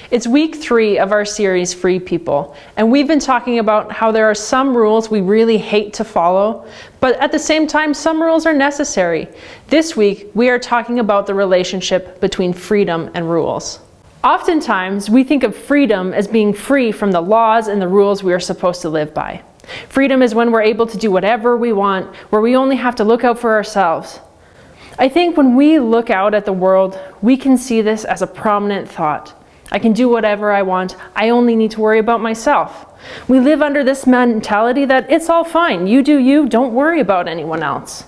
It's week 3 of our series, Free People, and we've been talking about how there are some rules we really hate to follow, but at the same time, some rules are necessary. This week, we are talking about the relationship between freedom and rules. Oftentimes, we think of freedom as being free from the laws and the rules we are supposed to live by. Freedom is when we're able to do whatever we want, where we only have to look out for ourselves. I think when we look out at the world, we can see this as a prominent thought. I can do whatever I want. I only need to worry about myself. We live under this mentality that it's all fine. You do you, don't worry about anyone else.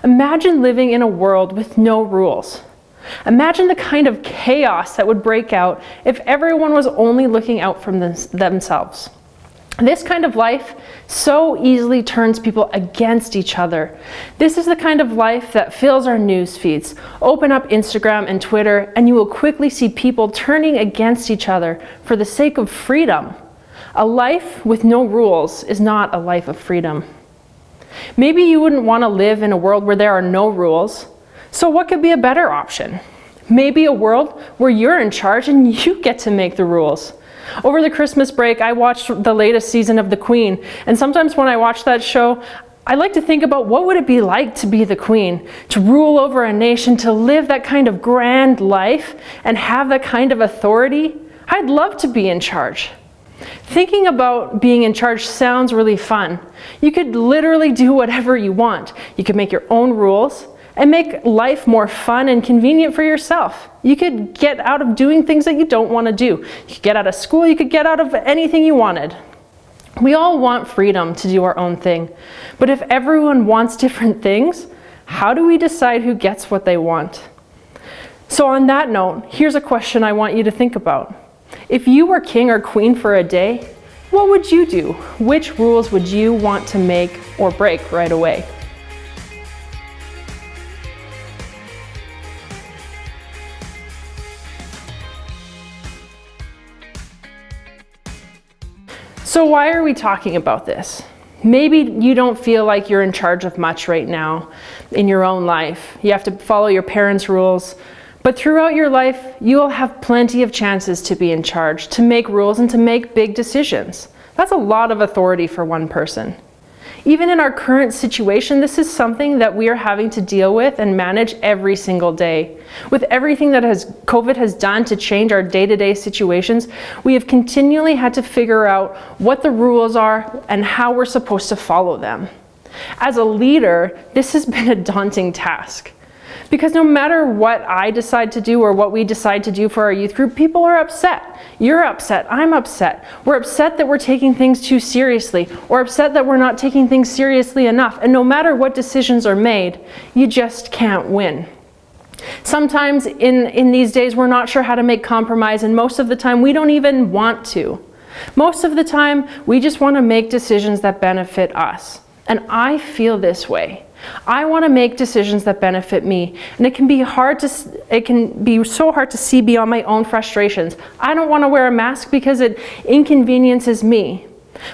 Imagine living in a world with no rules. Imagine the kind of chaos that would break out if everyone was only looking out for themselves. This kind of life so easily turns people against each other. This is the kind of life that fills our news feeds. Open up Instagram and Twitter, and you will quickly see people turning against each other for the sake of freedom. A life with no rules is not a life of freedom. Maybe you wouldn't want to live in a world where there are no rules. So what could be a better option? Maybe a world where you're in charge and you get to make the rules. Over the Christmas break, I watched the latest season of The Queen, and sometimes when I watch that show, I like to think about what would it be like to be the queen, to rule over a nation, to live that kind of grand life and have that kind of authority. I'd love to be in charge. Thinking about being in charge sounds really fun. You could literally do whatever you want. You could make your own rules and make life more fun and convenient for yourself. You could get out of doing things that you don't want to do. You could get out of school, you could get out of anything you wanted. We all want freedom to do our own thing. But if everyone wants different things, how do we decide who gets what they want? So on that note, here's a question I want you to think about. If you were king or queen for a day, what would you do? Which rules would you want to make or break right away? So why are we talking about this? Maybe you don't feel like you're in charge of much right now in your own life. You have to follow your parents' rules. But throughout your life, you'll have plenty of chances to be in charge, to make rules and to make big decisions. That's a lot of authority for one person. Even in our current situation, this is something that we are having to deal with and manage every single day. With everything that COVID has done to change our day-to-day situations, we have continually had to figure out what the rules are and how we're supposed to follow them. As a leader, this has been a daunting task. Because no matter what I decide to do or what we decide to do for our youth group, people are upset. You're upset, I'm upset. We're upset that we're taking things too seriously, or upset that we're not taking things seriously enough. And no matter what decisions are made, you just can't win. Sometimes in these days, we're not sure how to make compromise, and most of the time, we don't even want to. Most of the time, we just want to make decisions that benefit us. And I feel this way. I want to make decisions that benefit me, and it can be so hard to see beyond my own frustrations. I don't want to wear a mask because it inconveniences me.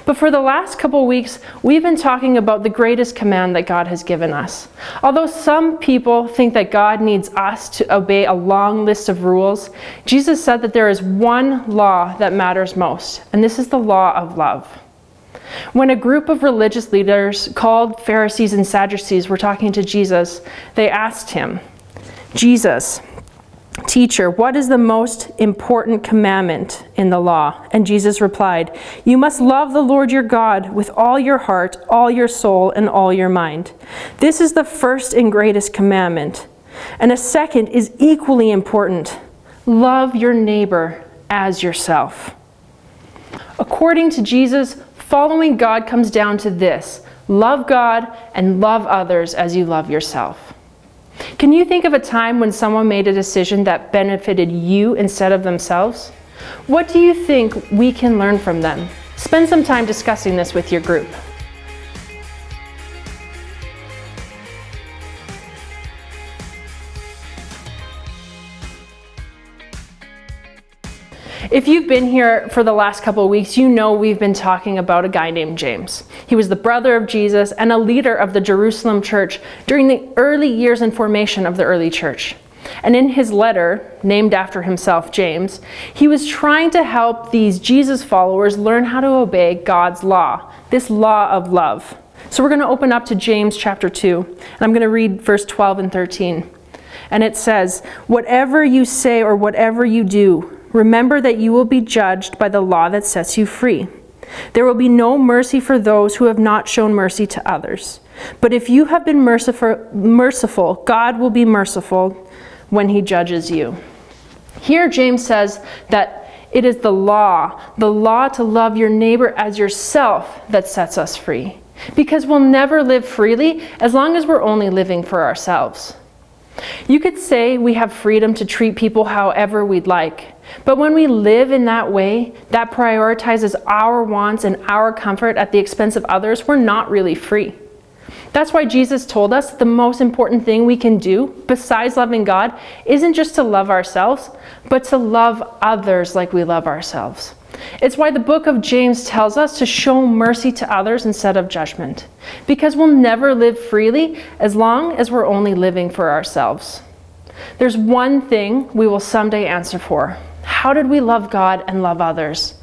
But for the last couple weeks, we've been talking about the greatest command that God has given us. Although some people think that God needs us to obey a long list of rules, Jesus said that there is one law that matters most, and this is the law of love. When a group of religious leaders called Pharisees and Sadducees were talking to Jesus, they asked him, "Jesus, teacher, what is the most important commandment in the law?" And Jesus replied, "You must love the Lord your God with all your heart, all your soul, and all your mind. This is the first and greatest commandment. And a second is equally important. Love your neighbor as yourself." According to Jesus, following God comes down to this: love God and love others as you love yourself. Can you think of a time when someone made a decision that benefited you instead of themselves? What do you think we can learn from them? Spend some time discussing this with your group. If you've been here for the last couple of weeks, you know we've been talking about a guy named James. He was the brother of Jesus and a leader of the Jerusalem church during the early years and formation of the early church. And in his letter, named after himself, James, he was trying to help these Jesus followers learn how to obey God's law, this law of love. So we're going to open up to James chapter 2, and I'm going to read verse 12 and 13. And it says, "Whatever you say or whatever you do, remember that you will be judged by the law that sets you free. There will be no mercy for those who have not shown mercy to others. But if you have been merciful, God will be merciful when he judges you." Here James says that it is the law to love your neighbor as yourself that sets us free. Because we'll never live freely as long as we're only living for ourselves. You could say we have freedom to treat people however we'd like, but when we live in that way that prioritizes our wants and our comfort at the expense of others, we're not really free. That's why Jesus told us the most important thing we can do, besides loving God, isn't just to love ourselves, but to love others like we love ourselves. It's why the book of James tells us to show mercy to others instead of judgment, because we'll never live freely as long as we're only living for ourselves. There's one thing we will someday answer for. How did we love God and love others?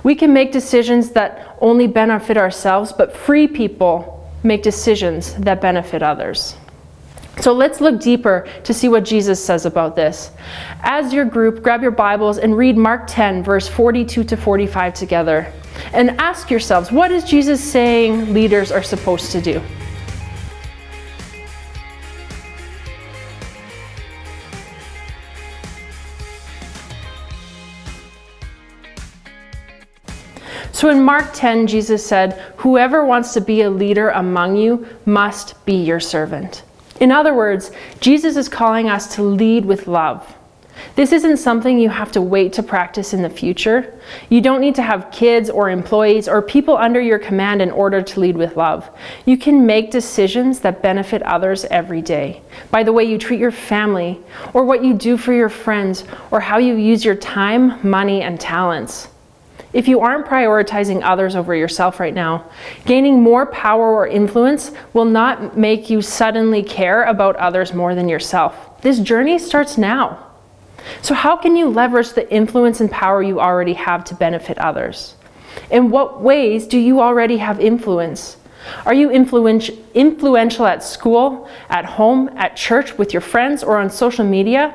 We can make decisions that only benefit ourselves, but free people make decisions that benefit others. So let's look deeper to see what Jesus says about this. As your group, grab your Bibles and read Mark 10, verse 42 to 45 together. And ask yourselves, what is Jesus saying leaders are supposed to do? So in Mark 10, Jesus said, "Whoever wants to be a leader among you must be your servant." In other words, Jesus is calling us to lead with love. This isn't something you have to wait to practice in the future. You don't need to have kids or employees or people under your command in order to lead with love. You can make decisions that benefit others every day by the way you treat your family, or what you do for your friends, or how you use your time, money, and talents. If you aren't prioritizing others over yourself right now, gaining more power or influence will not make you suddenly care about others more than yourself. This journey starts now. So how can you leverage the influence and power you already have to benefit others? In what ways do you already have influence? Are you influential at school, at home, at church, with your friends, or on social media?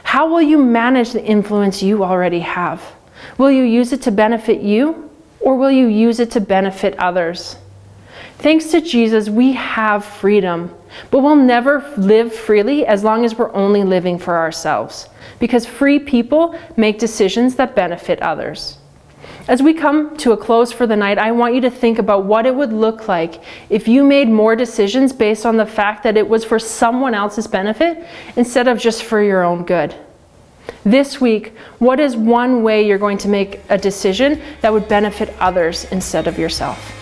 How will you manage the influence you already have? Will you use it to benefit you, or will you use it to benefit others? Thanks to Jesus, we have freedom, but we'll never live freely as long as we're only living for ourselves, because free people make decisions that benefit others. As we come to a close for the night, I want you to think about what it would look like if you made more decisions based on the fact that it was for someone else's benefit instead of just for your own good. This week, what is one way you're going to make a decision that would benefit others instead of yourself?